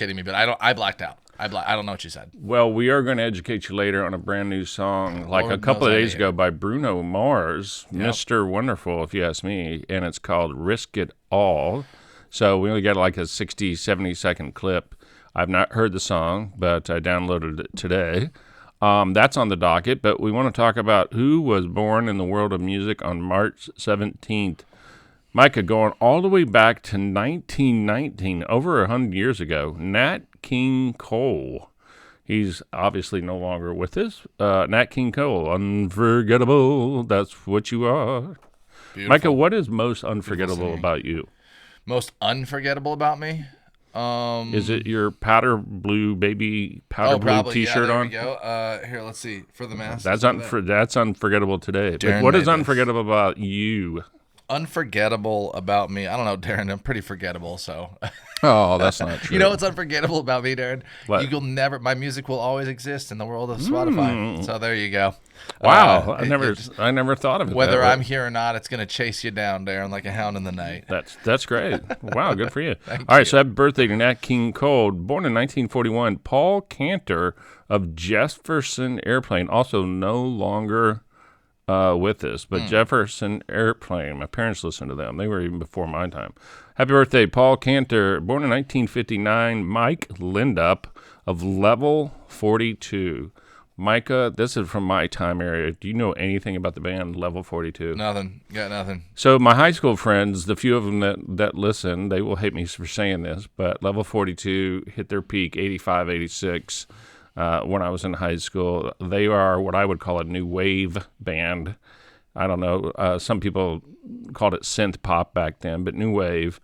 kidding me, but I blacked out. I don't know what you said. Well, we are going to educate you later on a brand new song, like Lord a couple of knows I days hate ago it. by Bruno Mars, Yep. Mr. Wonderful, if you ask me, and it's called Risk It All. So we only got like a 60, 70-second clip. I've not heard the song, but I downloaded it today. That's on the docket, but we want to talk about who was born in the world of music on March 17th. Micah, going all the way back to 1919, over 100 years ago, Nat King Cole. He's obviously no longer with us. Nat King Cole, unforgettable, that's what you are. Beautiful. Micah, what is most unforgettable about you? Most unforgettable about me? Is it your powder blue Probably, T-shirt there on? we go. Here, let's see. For the masses. That's unforgettable today. But Darren what is made this. unforgettable about you? Unforgettable about me? I don't know, Darren. I'm pretty forgettable, so. Oh, that's not true. You know what's unforgettable about me, Darren? What? My music will always exist in the world of Spotify. So there you go. Wow, I never thought of it. Whether that way. I'm here or not, it's going to chase you down, Darren, like a hound in the night. That's great. Wow, good for you. Thank All right, you. so happy birthday to Nat King Cole, born in 1941. Paul Cantor of Jefferson Airplane, also no longer with us, but Jefferson Airplane. My parents listened to them. They were even before my time. Happy birthday, Paul Cantor, born in 1959. Mike Lindup of Level 42. Micah, this is from my time area. Do you know anything about the band Level 42? Nothing. Got nothing. So my high school friends, the few of them that listen, they will hate me for saying this, but Level 42 hit their peak 85, 86 when I was in high school. They are what I would call a new wave band. I don't know. Some people called it synth pop back then, but new wave.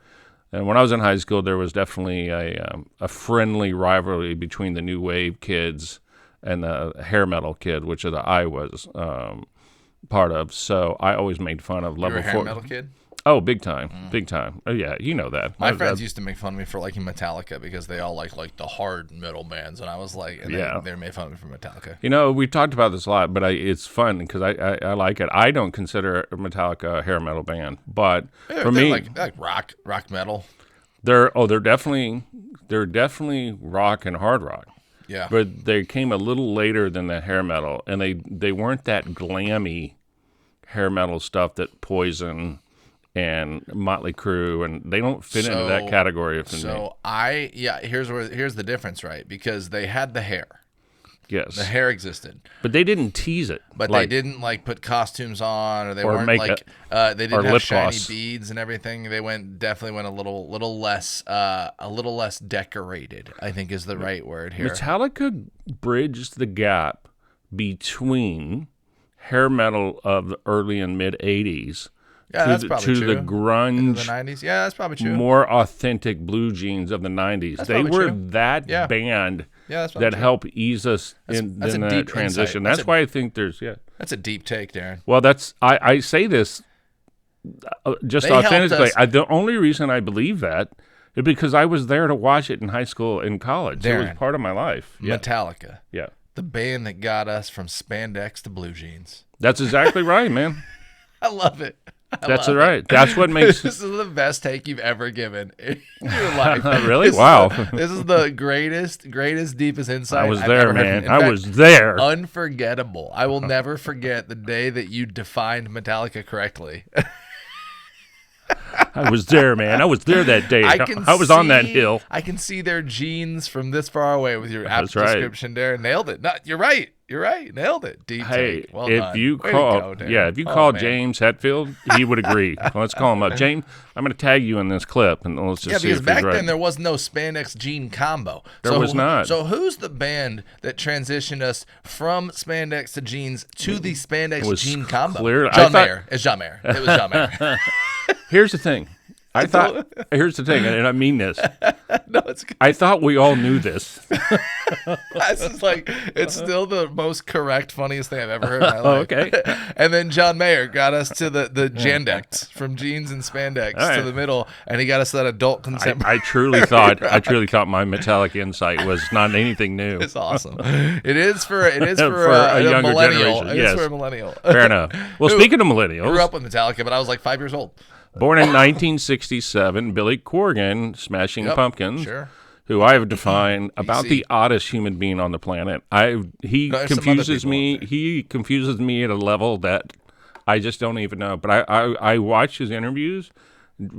And when I was in high school, there was definitely a friendly rivalry between the new wave kids and the hair metal kid, which I was part of. So I always made fun of Level 40. You're a hair metal kid? Oh, big time. Big time. Oh, yeah, you know that. My friends used to make fun of me for liking Metallica because they all like the hard metal bands, and I was like, and they made fun of me for Metallica. You know, we've talked about this a lot, but it's fun because I like it. I don't consider Metallica a hair metal band, but for me, like rock metal. they're definitely rock and hard rock. Yeah, But they came a little later than the hair metal, and they weren't that glammy hair metal stuff that Poison and Motley Crue, and they don't fit into that category. Here's the difference, right? Because they had the hair. Yes. The hair existed. But they didn't tease it. But they didn't put costumes on, or they weren't makeup, they didn't have lip shiny gloss. beads and everything. They definitely went a little less decorated, I think is the right word here. Metallica bridged the gap between hair metal of the early and mid 80s That's probably true. the grunge, Into the 90s. Yeah, that's probably true. more authentic blue jeans of the 90s. That's They probably were true. that Yeah. band Yeah, that's probably that true. helped ease us in that's a that deep transition. insight. That's That's why I think there's, That's a deep take, Darren. Well, I say this just They helped authentically. us. The only reason I believe that is because I was there to watch it in high school and college. It was Darren. part of my life. Yeah. Metallica, Yeah. the band that got us from spandex to blue jeans. That's exactly right, man. I love it. That's right. That's what makes This is the best take you've ever given in your life. Really? This is Wow. this is the greatest, deepest insight I was I've there, ever heard man. from- in I fact, was there. Unforgettable. I will never forget the day that you defined Metallica correctly. I was there, man. I was there that day. I was on that hill. I can see their jeans from this far away with your apt That's right. description there. Nailed it. No, you're right. You're right. Nailed it. Deep Hey, take. Well if done. you Way to call, go, Dan. if you Oh, call man. James Hetfield, he would agree. Let's call him up. James, I'm going to tag you in this clip, and let's just Yeah, see because if back he's right. then there was no spandex jean combo. There was not. So who's the band that transitioned us from spandex to jeans to the spandex was jean combo? clear- I John thought- Mayer. It's John Mayer. It was John Mayer. Here's the thing. Here's the thing, and I mean this. No, it's good. I thought we all knew this. This is like, it's still the most correct, funniest thing I've ever heard in my life. Oh, okay. And then John Mayer got us to the Jandex, from jeans and spandex All right. to the middle, and he got us to that adult contemporary. I truly thought my Metallic insight was not anything new. It's awesome. It is for For a a younger millennial. generation, It yes. is for a millennial. Fair enough. Well, speaking of millennials, Grew up with Metallica, but I was like 5 years old. born in 1967, Billy Corgan, Smashing Yep, Pumpkins. Sure. who I have defined about the oddest human being on the planet. He confuses me. He confuses me at a level that I just don't even know. But I watch his interviews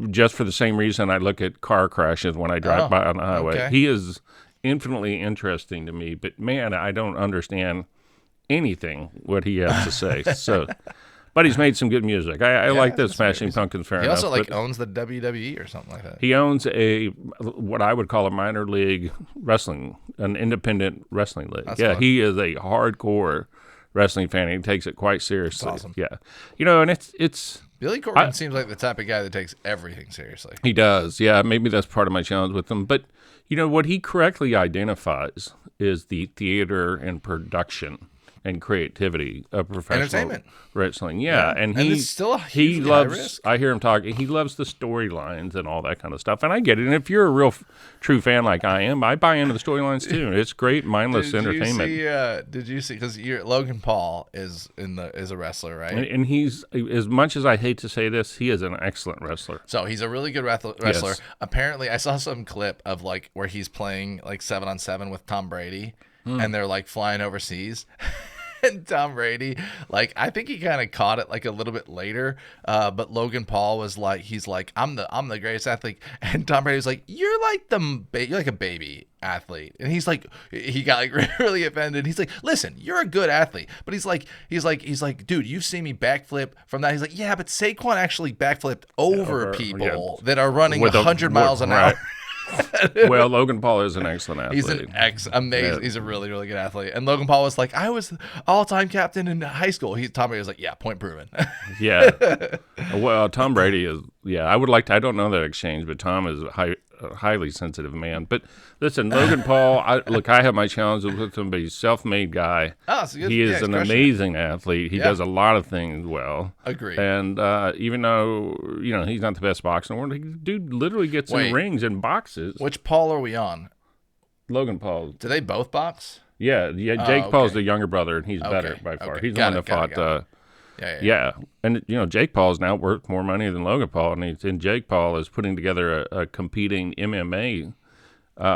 just for the same reason I look at car crashes when I drive by on the highway. Okay. He is infinitely interesting to me, but man, I don't understand anything what he has to say. So, but he's made some good music. I like this Smashing Pumpkins fair enough. He also owns the WWE or something like that. He owns what I would call a minor league wrestling, an independent wrestling league. That's fun. He is a hardcore wrestling fan. He takes it quite seriously. That's awesome. Yeah, and it's Billy Corgan seems like the type of guy that takes everything seriously. He does. Yeah, maybe that's part of my challenge with him. But what he correctly identifies is the theater and production and creativity of professional wrestling. Yeah. And it's still a huge high risk. I hear him talking, he loves the storylines and all that kind of stuff. And I get it. And if you're a real true fan like I am, I buy into the storylines too. It's great, mindless entertainment. Did you see, because Logan Paul is a wrestler, right? And he's, as much as I hate to say this, he is an excellent wrestler. So he's a really good wrestler. Yes. Apparently, I saw some clip of where he's playing 7-on-7 with Tom Brady, and they're flying overseas. And Tom Brady, I think he kind of caught it a little bit later, but Logan Paul was he's I'm the greatest athlete, and Tom Brady was you're like a baby athlete, and he got really offended. He's listen, you're a good athlete, but he's like, dude, you've seen me backflip from that. He's yeah, but Saquon actually backflipped over people that are running 100 miles an hour. Well, Logan Paul is an excellent athlete. He's an amazing. Yeah. He's a really, really good athlete. And Logan Paul was I was all-time captain in high school. Tom Brady was yeah, point proven. Yeah. Well, Tom Brady is. Yeah, I would like to. I don't know that exchange, but Tom is a highly sensitive man. But listen, Logan Paul. I have my challenges with him, but he's a self-made guy. Oh, so he is an amazing athlete. He does a lot of things well. Agree. And even though he's not the best boxer in the world, dude literally gets in rings and boxes. Which Paul are we on? Logan Paul. Do they both box? Yeah. Jake Paul's the younger brother, and he's better by far. He's the one that fought. Yeah. And Jake Paul's now worth more money than Logan Paul, and Jake Paul is putting together a competing MMA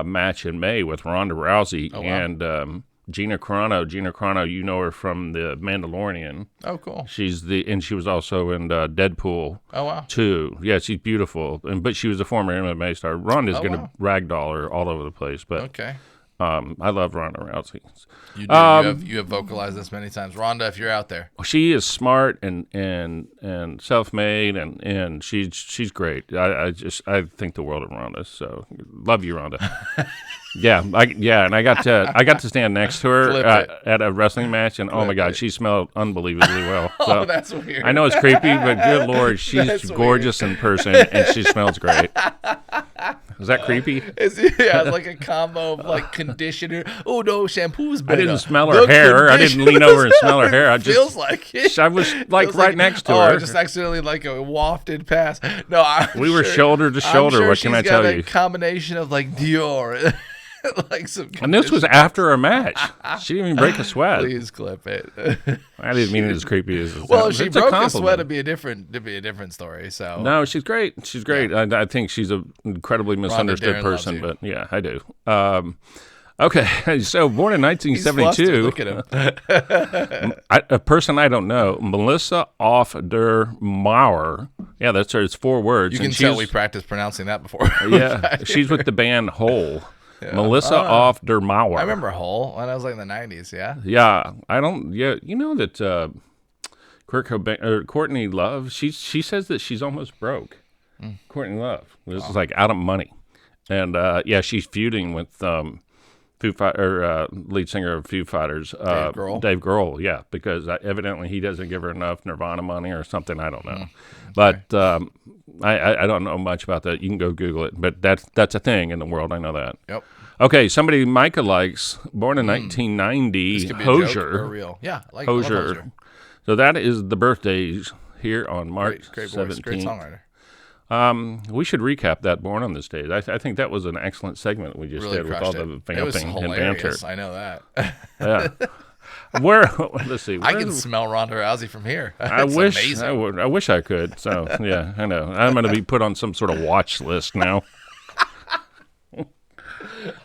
match in May with Ronda Rousey and Gina Carano. Gina Carano, you know her from The Mandalorian. Oh, cool. She was also in Deadpool. Oh, wow. 2. Yeah, she's beautiful, but she was a former MMA star. Ronda's going to ragdoll her all over the place, but okay. I love Ronda Rousey. You do. You have vocalized this many times, Ronda. If you're out there, she is smart and self-made, and she's great. I think the world of Ronda. So love you, Ronda. And I got to stand next to her at a wrestling match, and oh my God, she smelled unbelievably well. So, that's weird. I know it's creepy, but good Lord, she's gorgeous in person, and she smells great. Is that creepy? It's like a combo of conditioner. Oh no, shampoo's better. I didn't smell her hair. I didn't lean over and smell her hair. I just feels like it. I was right next to her. I just accidentally a wafted past. No, we were shoulder to shoulder. Sure what can I tell you? A combination of Dior. And this was after a match. She didn't even break a sweat. Please clip it. I didn't mean it as creepy as it well. If she broke a sweat, it'd be a different story. So no, she's great. She's great. Yeah. I think she's an incredibly misunderstood person. But yeah, I do. Okay, so born in 1972. Look at him. A person I don't know, Melissa Auf der Mauer. Yeah, that's her. It's 4 words. You can tell we practiced pronouncing that before. Yeah, she's with the band Hole. Yeah. Melissa Auf der Mauer. I remember Hole when I was in the 90s, yeah? Yeah. You know that Courtney Love, she says that she's almost broke. Courtney Love. This is out of money. And, she's feuding with lead singer of Foo Fighters. Dave Grohl, yeah, because evidently he doesn't give her enough Nirvana money or something. I don't know. Okay. But I don't know much about that. You can go Google it. But that's a thing in the world. I know that. Yep. Okay, somebody Micah likes, born in 1990, this could be Hosier. A joke or real. Yeah, I Hosier. Love Hosier. So that is the birthdays here on March 17th. Great songwriter. We should recap that Born on this Day. I think that was an excellent segment we just did with all the vamping and banter. I know that. Yeah. Let's see. I can smell Ronda Rousey from here. I wish I could. So yeah, I know. I'm going to be put on some sort of watch list now.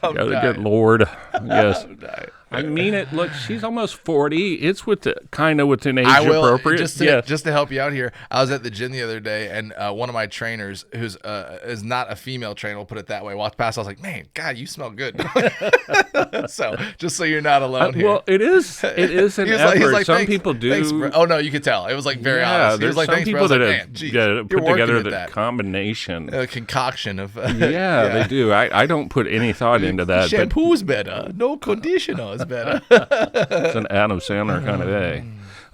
Good Lord. Yes. I mean it. Look, she's almost 40. It's kind of within age appropriate. Just to help you out here, I was at the gym the other day, and one of my trainers, who's is not a female trainer, we'll put it that way, walked past. I was like, "Man, God, you smell good." So just so you're not alone here. Well, it is an effort. Like, some people do. Thanks, oh no, you could tell. It was like very honest. He was like, some "Thanks, people bro." that have put together the combination, a concoction of. Yeah, they do. I don't put any thought into that. Shampoo's better. No conditioner is better. It's an Adam Sandler kind of day.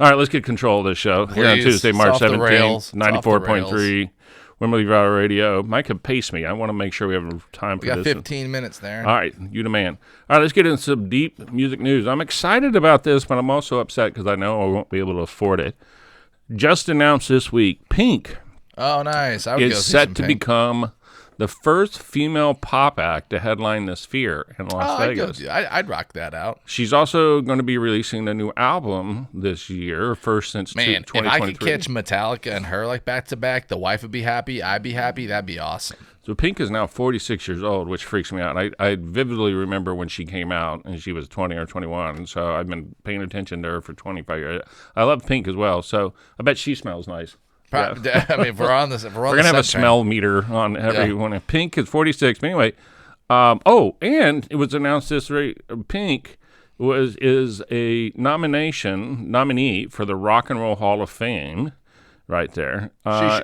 All right, let's get control of this show. Here on Tuesday, March 17th, 94.3, Wimberley Valley Radio. Micah, pace me. I want to make sure we have time for this. We got 15 minutes there. All right, you the man. All right, let's get into some deep music news. I'm excited about this, but I'm also upset because I know I won't be able to afford it. Just announced this week, Pink. Oh, nice. Is set to become the first female pop act to headline the Sphere in Las Vegas. I'd rock that out. She's also going to be releasing a new album this year, first since 2023. If I could catch Metallica and her like back to back, the wife would be happy, I'd be happy. That'd be awesome. So Pink is now 46 years old, which freaks me out. I vividly remember when she came out, and she was 20 or 21. So I've been paying attention to her for 25 years. I love Pink as well. So I bet she smells nice. Yeah. I mean, if we're on this, we're gonna have a smell meter on every one. Pink is 46. But anyway, and it was announced this week. Pink is a nominee for the Rock and Roll Hall of Fame, right there.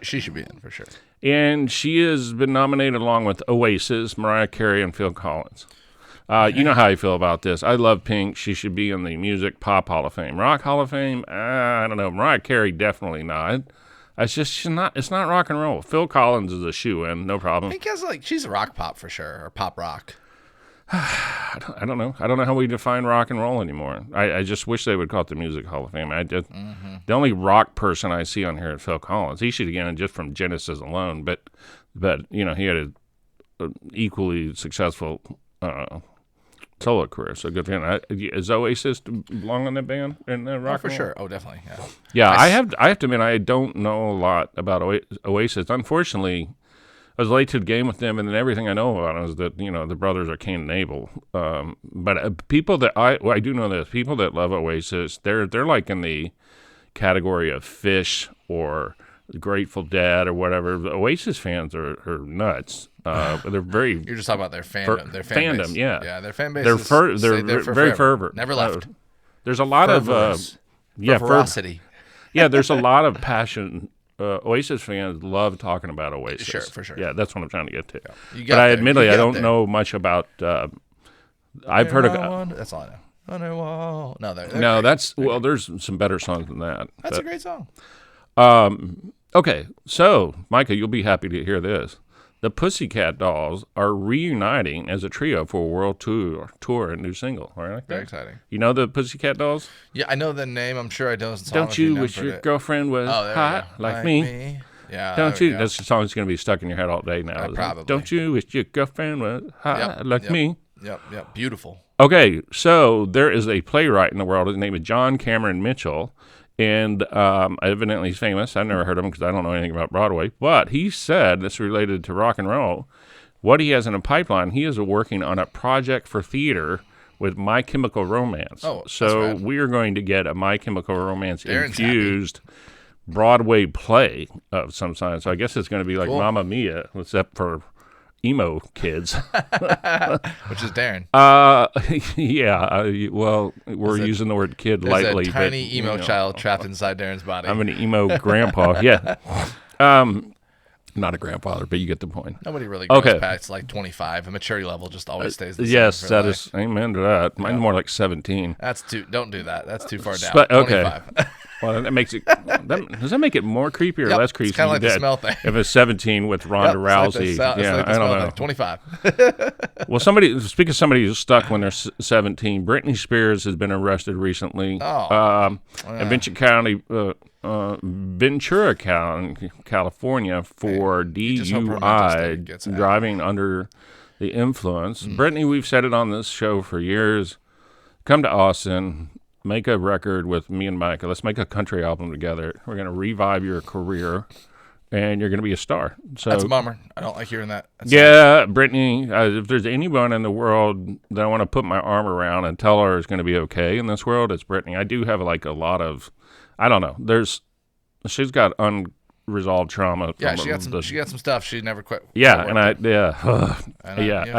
She should be in for sure. And she has been nominated along with Oasis, Mariah Carey, and Phil Collins. You know how I feel about this. I love Pink. She should be in the Music Pop Hall of Fame. Rock Hall of Fame, I don't know. Mariah Carey, definitely not. It's not rock and roll. Phil Collins is a shoe-in, no problem. Pink has she's rock pop for sure, or pop rock. I don't know. I don't know how we define rock and roll anymore. I just wish they would call it the Music Hall of Fame. The only rock person I see on here is Phil Collins. He should get in just from Genesis alone, but he had an equally successful solo career, so good for him. Is Oasis belong on that band in the rock? Oh, for sure. Oh, definitely. Yeah. I have to admit, I don't know a lot about Oasis. Unfortunately, I was late to the game with them, and then everything I know about them is that the brothers are Cain and Abel. But people that I do know this, people that love Oasis, they're like in the category of Fish or Grateful Dead or whatever. The Oasis fans are nuts. They're very. You're just talking about their fandom. Their fan base. Yeah, their fan base. They're very fervent. Never left. There's a lot of ferocity. There's a lot of passion. Oasis fans love talking about Oasis. Sure, for sure. Yeah, that's what I'm trying to get to. Yeah. But I admittedly I don't know much about. I've heard of. That's all I know. Underwall. No, that's well. There's some better songs than that. That's a great song. Okay, so Micah, you'll be happy to hear this. The Pussycat Dolls are reuniting as a trio for a world tour and new single. All right, very exciting. You know the Pussycat Dolls? Yeah, I know the name. I'm sure I don't. Don't you wish your girlfriend was hot like me? Yeah. Don't you? That's the song that's going to be stuck in your head all day now. Probably. Don't you wish your girlfriend was hot like me? Yep. Beautiful. Okay, so there is a playwright in the world. His name is John Cameron Mitchell. And evidently he's famous. I've never heard of him because I don't know anything about Broadway. But he said, this is related to rock and roll, what he has in a pipeline, he is working on a project for theater with My Chemical Romance. Oh, so we are going to get a My Chemical Romance infused Broadway play of some kind. So I guess it's going to be like Mamma Mia, except for emo kids. Which is Darren. Well, we're using the word kid lightly. There's a tiny emo child trapped inside Darren's body. I'm an emo grandpa. Yeah. Not a grandfather, but you get the point. Nobody really goes past 25. The maturity level just always stays the same. Yes, that is. Amen to that. Mine's more like 17. Don't do that. That's too far down. Okay. 25. Well, that makes it. Does that make it more creepy or less creepy? It's kind of like the smell thing. If it's 17 with Ronda Rousey, I don't know. 25. Well, speak of somebody who's stuck when they're 17. Britney Spears has been arrested recently. In Ventura County, California, for DUI, driving under the influence. Britney, we've said it on this show for years. Come to Austin. Make a record with me and Micah. Let's make a country album together. We're going to revive your career. and you're going to be a star. So That's a bummer. I don't like hearing that. Brittany, if there's anyone in the world that I want to put my arm around and tell her is going to be okay in this world, it's Brittany. I do have like a lot of, I don't know. She's got unresolved trauma. Yeah, she got some stuff she never quit. Yeah,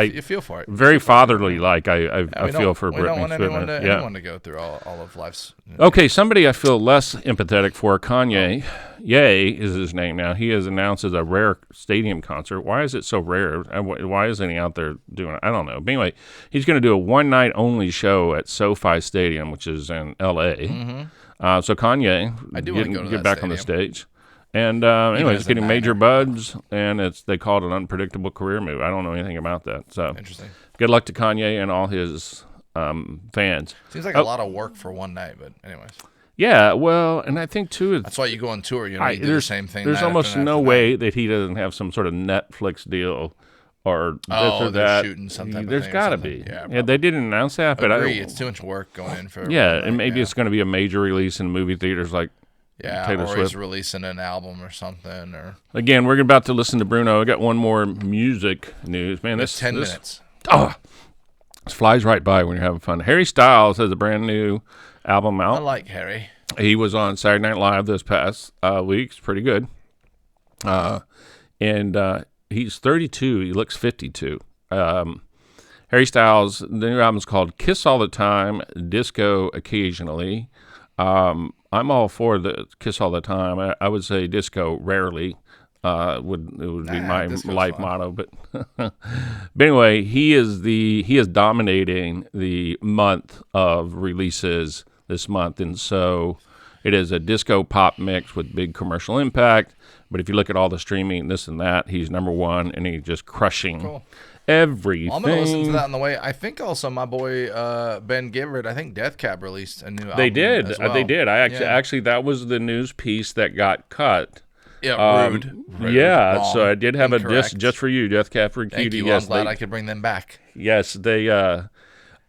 You feel for it. Very fatherly, like I feel for Brittany. We don't want anyone to go through all of life's. Okay, somebody I feel less empathetic for, Kanye. Ye is his name now. He has announced as a rare stadium concert. Why is it so rare? Why isn't he out there doing it? I don't know. But anyway, he's going to do a one-night only show at SoFi Stadium, which is in L.A. Mm-hmm. So Kanye, I do want to go to get that back stadium. on the stage. And anyway, he's getting major buds, and they call it an unpredictable career move. I don't know anything about that. So interesting. Good luck to Kanye and all his fans. Seems like a lot of work for one night, but anyways. Yeah, well, and I think too, that's why you go on tour. You do the same thing. There's almost no way that he doesn't have some sort of Netflix deal or this or that. Shooting some type of There's got to be. Yeah, they didn't announce that, but it's too much work going in for. Yeah, and maybe it's going to be a major release in movie theaters like. Yeah, Taylor Swift. He's releasing an album or something. Or again, we're about to listen to Bruno. I got one more music news, man. This 10 minutes. This flies right by when you're having fun. Harry Styles has a brand new album out. I like Harry. He was on Saturday Night Live this past week. It's pretty good. And he's 32. He looks 52. Harry Styles, the new album is called Kiss All the Time, Disco Occasionally. I'm all for the Kiss All the Time. I would say disco rarely. It would be my life motto, but anyway, he is dominating the month of releases this month, and so it is a disco pop mix with big commercial impact. But if you look at all the streaming, this and that, he's number one, and he's just crushing everything. Well, I'm gonna listen to that on the way. I think also my boy Ben Gibbard. I think Death Cab released a new album. They did. As well. They did. Actually that was the news piece that got cut. Yeah, rude. Yeah, wrong, so I did have incorrect. a disc just for you, Death Cab for Cutie. Thank you. Yes, I'm glad I could bring them back. Yes, they.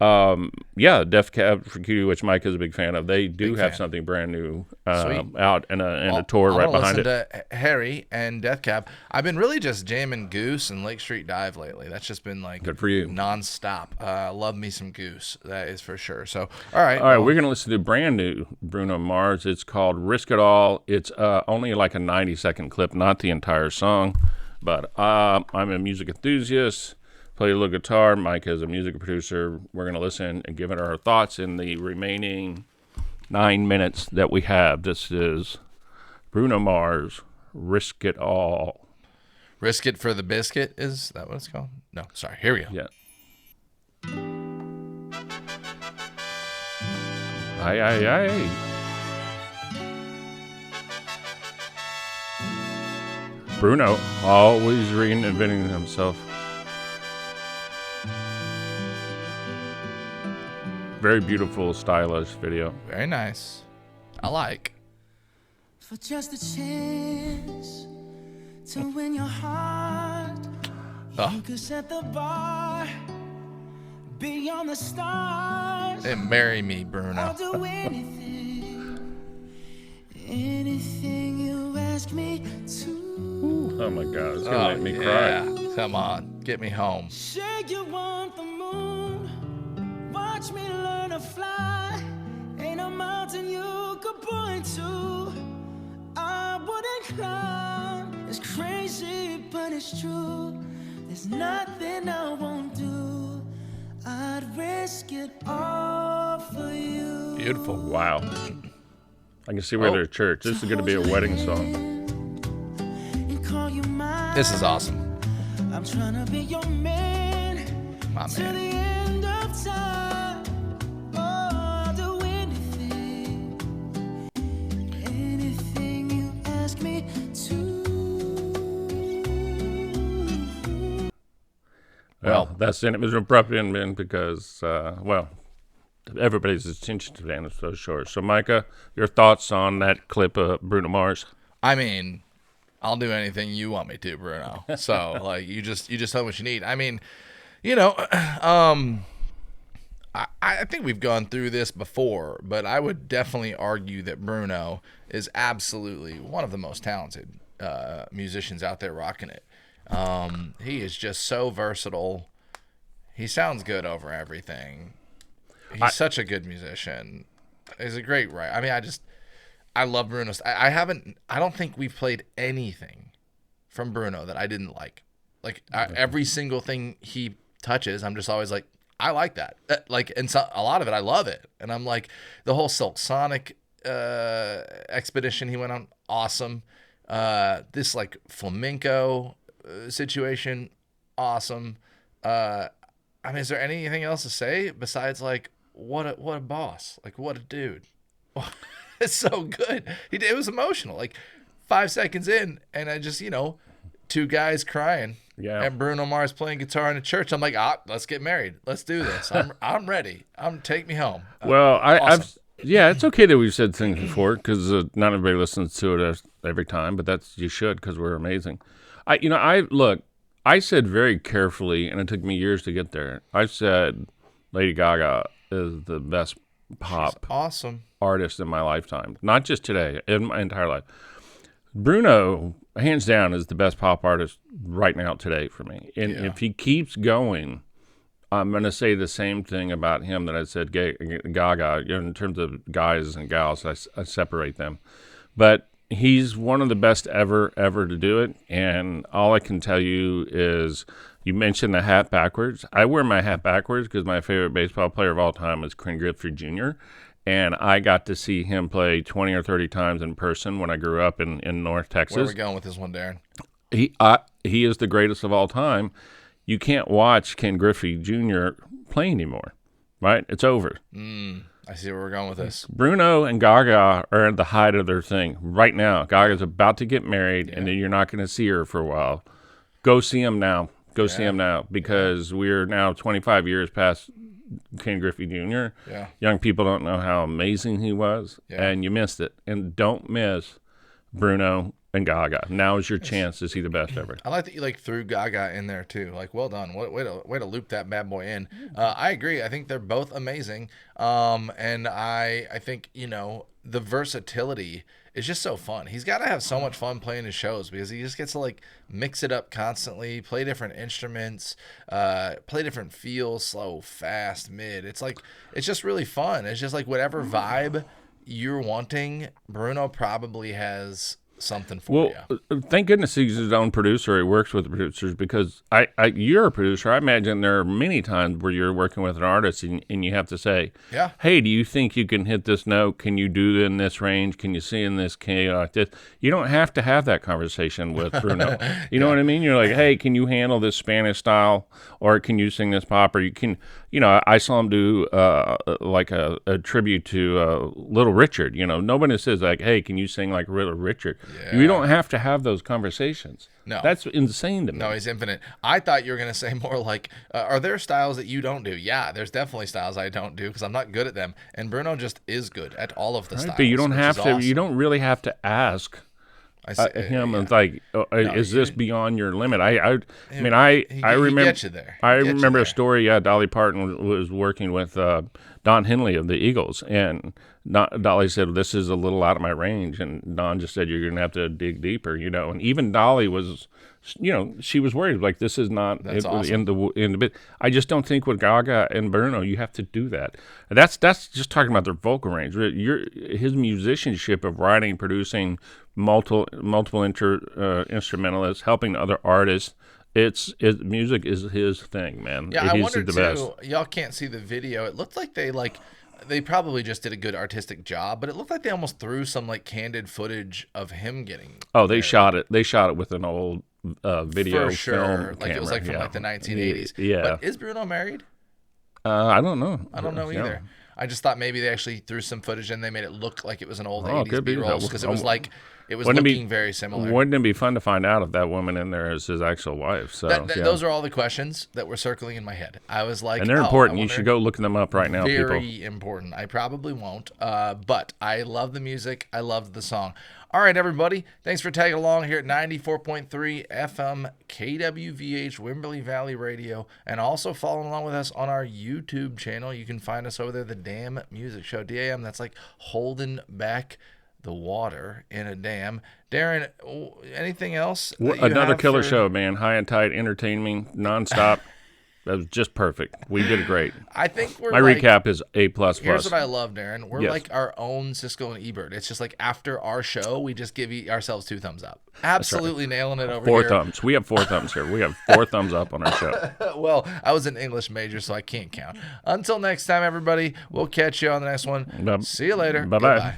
Death Cab for Cutie, which Mike is a big fan of. They do have something brand new out and a tour right behind it. To Harry and Death Cab. I've been really just jamming Goose and Lake Street Dive lately. That's just been like good for you, nonstop. Love me some Goose. That is for sure. So all right, we're gonna listen to brand new Bruno Mars. It's called Risk It All. It's only like a 90-second clip, not the entire song. But I'm a music enthusiast. Play a little guitar. Mike is a music producer. We're going to listen and give it our thoughts in the remaining 9 minutes that we have. This is Bruno Mars, Risk It All. Risk It for the Biscuit? Is that what it's called? No, sorry. Here we go. Yeah. Aye. Bruno, always reinventing himself. Very beautiful, stylish video. Very nice. I like. For just a chance to win your heart, you could set the bar beyond the stars. And marry me, Bruno. I'll do anything you ask me to. Oh my God, it's gonna make me cry. Come on, get me home. Say you want the moon. Watch me learn to fly. Ain't a mountain you could point to I wouldn't climb. It's crazy, but it's true. There's nothing I won't do. I'd risk it all for you. Beautiful. Wow. I can see where they're at church. This is going to be a wedding song. This is awesome. I'm trying to be your man. My to man. the end of time. Oh, I'll do anything you ask me to. Well, that's it. It was abrupt ending because, everybody's attention span is so short. So, Micah, your thoughts on that clip of Bruno Mars? I mean, I'll do anything you want me to, Bruno. So, like, you just tell me what you need. I mean, you know, I think we've gone through this before, but I would definitely argue that Bruno is absolutely one of the most talented musicians out there rocking it. He is just so versatile. He sounds good over everything. He's such a good musician. He's a great writer. I mean, I love Bruno. I don't think we've played anything from Bruno that I didn't like. Like every single thing he touches, I'm just always like, I like that. And so, a lot of it, I love it. And I'm like, the whole Silk Sonic expedition he went on, awesome. This like flamenco situation, awesome. I mean, is there anything else to say besides like what a boss, like what a dude? It's so good. It was emotional. Like 5 seconds in, and I just two guys crying. Yeah. And Bruno Mars playing guitar in a church. I'm like, let's get married. Let's do this. I'm ready. Take me home. Well, awesome. It's okay that we've said things before because not everybody listens to it every time, but you should because we're amazing. I said very carefully, and it took me years to get there. I said Lady Gaga is the best pop awesome artist in my lifetime, not just today, in my entire life. Bruno, hands down, is the best pop artist right now today for me. And if he keeps going, I'm going to say the same thing about him that I said Gaga. In terms of guys and gals, I separate them. But he's one of the best ever to do it. And all I can tell you is, you mentioned the hat backwards. I wear my hat backwards because my favorite baseball player of all time is Ken Griffey Jr., and I got to see him play 20 or 30 times in person when I grew up in North Texas. Where are we going with this one, Darren? He is the greatest of all time. You can't watch Ken Griffey Jr. play anymore, right? It's over. I see where we're going with this. Bruno and Gaga are at the height of their thing right now. Gaga's about to get married, and then you're not going to see her for a while. Go see him now. See him now because we're now 25 years past Ken Griffey Jr. Yeah. Young people don't know how amazing he was, and you missed it. And don't miss Bruno and Gaga. Now is your chance to see the best ever. I like that you threw Gaga in there too. Like, well done. Way to loop that bad boy in. I agree. I think they're both amazing. And I think the versatility is just so fun. He's got to have so much fun playing his shows because he just gets to mix it up constantly, play different instruments, play different feels, slow, fast, mid. It's just really fun. It's just whatever vibe you're wanting, Bruno probably has something for you. Thank goodness he's his own producer. He works with the producers because you're a producer. I imagine there are many times where you're working with an artist and you have to say, hey, do you think you can hit this note? Can you do it in this range? Can you see in this key like this? You don't have to have that conversation with Bruno. You know what I mean? You're like, hey, can you handle this Spanish style, or can you sing this pop? Or you can, I saw him do a tribute to Little Richard. Nobody says hey, can you sing like Little Richard? Yeah. You don't have to have those conversations. No. That's insane to me. No, he's infinite. I thought you were going to say more are there styles that you don't do? Yeah, there's definitely styles I don't do because I'm not good at them. And Bruno just is good at all of the styles. But you don't have to. Awesome. You don't really have to ask him. Yeah. Is this beyond your limit? I remember. Get you there. I remember a story. Yeah, Dolly Parton was working with Don Henley of the Eagles, and Dolly said, "This is a little out of my range," and Don just said, "You're going to have to dig deeper," And even Dolly was, she was worried, like, this is not awesome. in the bit. I just don't think with Gaga and Bruno, you have to do that. That's just talking about their vocal range. His musicianship of writing, producing, multiple instrumentalists, helping other artists. Music is his thing, man. Yeah, I wonder too. Y'all can't see the video. It looked like they probably just did a good artistic job, but it looked like they almost threw some candid footage of him getting. Oh, they shot it. They shot it with an old video for sure. Film camera. It was from the 1980s. Yeah. But is Bruno married? I don't know. I don't know either. I just thought maybe they actually threw some footage and they made it look like it was an old 80s B-rolls because it was looking very similar. Wouldn't it be fun to find out if that woman in there is his actual wife? So those are all the questions that were circling in my head. I was like, and they're important. You should go look them up right now, people. Very important. I probably won't, but I love the music. I love the song. All right, everybody. Thanks for tagging along here at 94.3 FM KWVH Wimberley Valley Radio, and also following along with us on our YouTube channel. You can find us over there, The Damn Music Show. DAM, that's holding back the water in a dam. Darren, anything else? that you Another have killer for- show, man. High and tight, entertaining, nonstop. That was just perfect. We did great. I think we're My recap is A++. Here's what I love, Darren. We're Yes. like our own Cisco and Ebert. It's just like after our show, we just give ourselves 2 thumbs up. Absolutely nailing it over 4 here. thumbs. We have 4 thumbs here. We have 4 thumbs up on our show. Well, I was an English major, so I can't count. Until next time, everybody, we'll catch you on the next one. See you later. Bye-bye. Goodbye.